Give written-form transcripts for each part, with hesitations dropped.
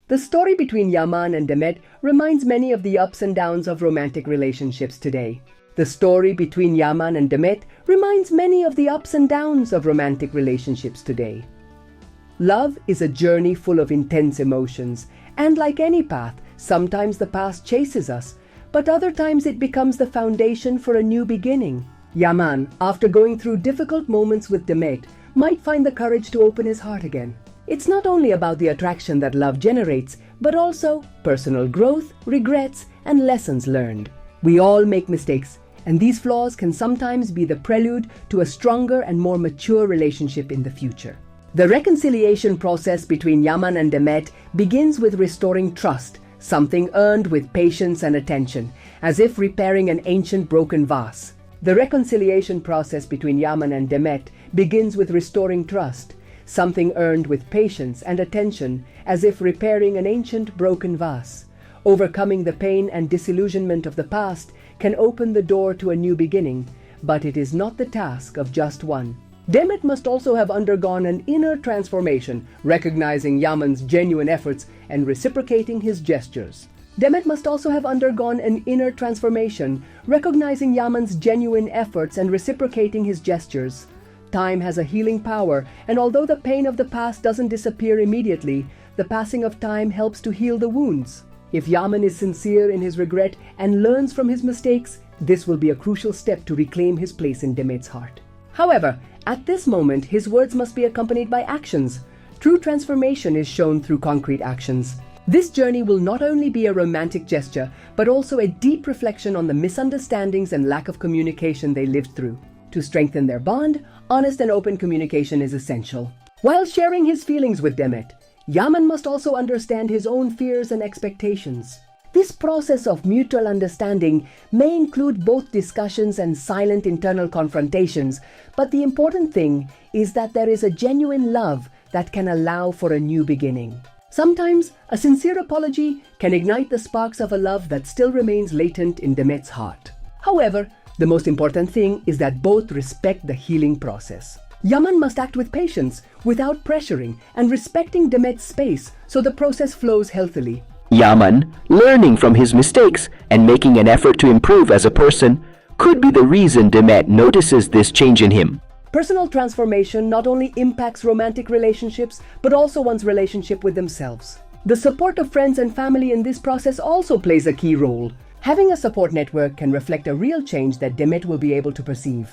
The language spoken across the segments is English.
The story between Yaman and Demet reminds many of the ups and downs of romantic relationships today. The story between Yaman and Demet reminds many of the ups and downs of romantic relationships today. Love is a journey full of intense emotions, and like any path, sometimes the past chases us, but other times it becomes the foundation for a new beginning. Yaman, after going through difficult moments with Demet, might find the courage to open his heart again. It's not only about the attraction that love generates, but also personal growth, regrets, and lessons learned. We all make mistakes, and these flaws can sometimes be the prelude to a stronger and more mature relationship in the future. The reconciliation process between Yaman and Demet begins with restoring trust, something earned with patience and attention, as if repairing an ancient broken vase. The reconciliation process between Yaman and Demet begins with restoring trust, something earned with patience and attention, as if repairing an ancient broken vase. Overcoming the pain and disillusionment of the past can open the door to a new beginning, but it is not the task of just one. Demet must also have undergone an inner transformation, recognizing Yaman's genuine efforts and reciprocating his gestures. Demet must also have undergone an inner transformation, recognizing Yaman's genuine efforts and reciprocating his gestures. Time has a healing power, and although the pain of the past doesn't disappear immediately, the passing of time helps to heal the wounds. If Yaman is sincere in his regret and learns from his mistakes, this will be a crucial step to reclaim his place in Demet's heart. However, at this moment, his words must be accompanied by actions. True transformation is shown through concrete actions. This journey will not only be a romantic gesture, but also a deep reflection on the misunderstandings and lack of communication they lived through. To strengthen their bond, honest and open communication is essential. While sharing his feelings with Demet, Yaman must also understand his own fears and expectations. This process of mutual understanding may include both discussions and silent internal confrontations, but the important thing is that there is a genuine love that can allow for a new beginning. Sometimes, a sincere apology can ignite the sparks of a love that still remains latent in Demet's heart. However, the most important thing is that both respect the healing process. Yaman must act with patience, without pressuring, and respecting Demet's space so the process flows healthily. Yaman, learning from his mistakes and making an effort to improve as a person, could be the reason Demet notices this change in him. Personal transformation not only impacts romantic relationships, but also one's relationship with themselves. The support of friends and family in this process also plays a key role. Having a support network can reflect a real change that Demet will be able to perceive.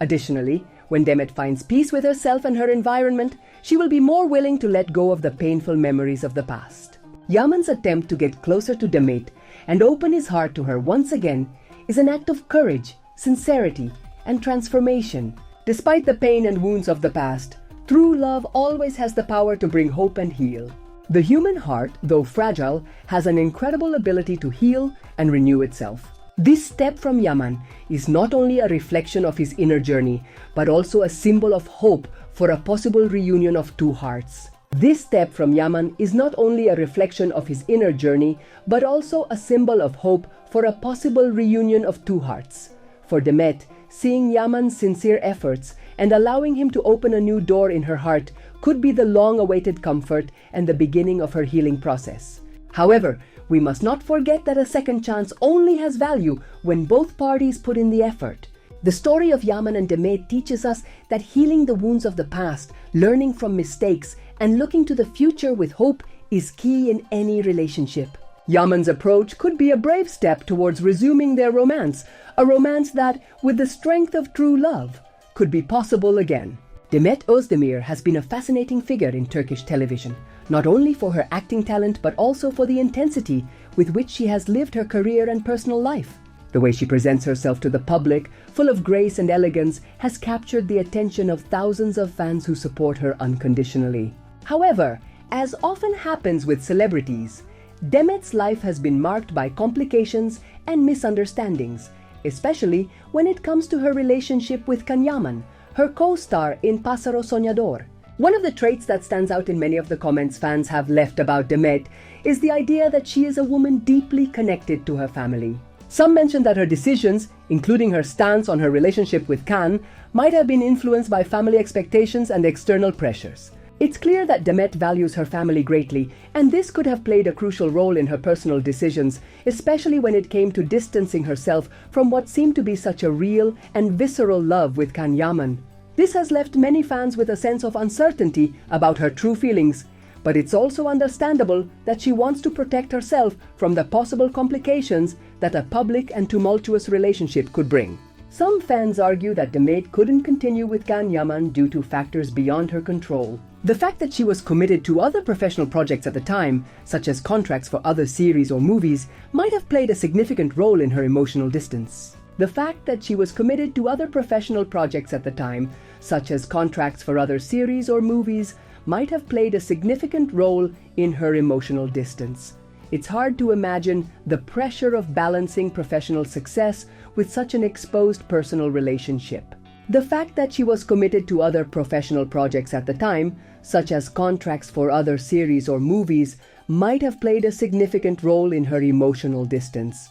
Additionally, when Demet finds peace with herself and her environment, she will be more willing to let go of the painful memories of the past. Yaman's attempt to get closer to Demet and open his heart to her once again is an act of courage, sincerity, and transformation. Despite the pain and wounds of the past, true love always has the power to bring hope and heal. The human heart, though fragile, has an incredible ability to heal and renew itself. This step from Yaman is not only a reflection of his inner journey, but also a symbol of hope for a possible reunion of two hearts. This step from Yaman is not only a reflection of his inner journey, but also a symbol of hope for a possible reunion of two hearts. For Demet, seeing Yaman's sincere efforts and allowing him to open a new door in her heart could be the long-awaited comfort and the beginning of her healing process. However, we must not forget that a second chance only has value when both parties put in the effort. The story of Yaman and Demet teaches us that healing the wounds of the past, learning from mistakes, and looking to the future with hope is key in any relationship. Yaman's approach could be a brave step towards resuming their romance, a romance that, with the strength of true love, could be possible again. Demet Özdemir has been a fascinating figure in Turkish television, not only for her acting talent but also for the intensity with which she has lived her career and personal life. The way she presents herself to the public, full of grace and elegance, has captured the attention of thousands of fans who support her unconditionally. However, as often happens with celebrities, Demet's life has been marked by complications and misunderstandings, especially when it comes to her relationship with Yaman, her co-star in Pássaro Soñador. One of the traits that stands out in many of the comments fans have left about Demet is the idea that she is a woman deeply connected to her family. Some mention that her decisions, including her stance on her relationship with Khan, might have been influenced by family expectations and external pressures. It's clear that Demet values her family greatly, and this could have played a crucial role in her personal decisions, especially when it came to distancing herself from what seemed to be such a real and visceral love with Khan Yaman. This has left many fans with a sense of uncertainty about her true feelings, but it's also understandable that she wants to protect herself from the possible complications that a public and tumultuous relationship could bring. Some fans argue that Demet couldn't continue with Khan Yaman due to factors beyond her control. The fact that she was committed to other professional projects at the time, such as contracts for other series or movies, might have played a significant role in her emotional distance. The fact that she was committed to other professional projects at the time, such as contracts for other series or movies, might have played a significant role in her emotional distance. It's hard to imagine the pressure of balancing professional success with such an exposed personal relationship. The fact that she was committed to other professional projects at the time, such as contracts for other series or movies, might have played a significant role in her emotional distance.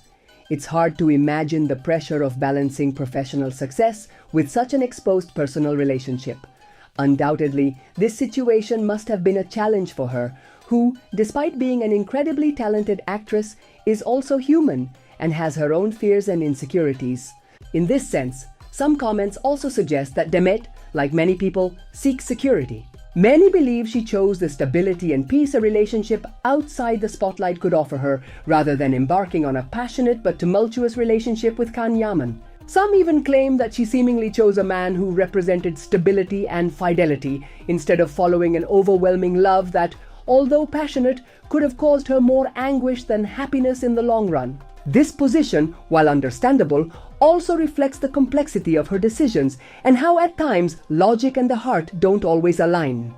It's hard to imagine the pressure of balancing professional success with such an exposed personal relationship. Undoubtedly, this situation must have been a challenge for her, who, despite being an incredibly talented actress, is also human and has her own fears and insecurities. In this sense, some comments also suggest that Demet, like many people, seeks security. Many believe she chose the stability and peace a relationship outside the spotlight could offer her, rather than embarking on a passionate but tumultuous relationship with Khan Yaman. Some even claim that she seemingly chose a man who represented stability and fidelity, instead of following an overwhelming love that, although passionate, could have caused her more anguish than happiness in the long run. This position, while understandable, also reflects the complexity of her decisions and how at times logic and the heart don't always align.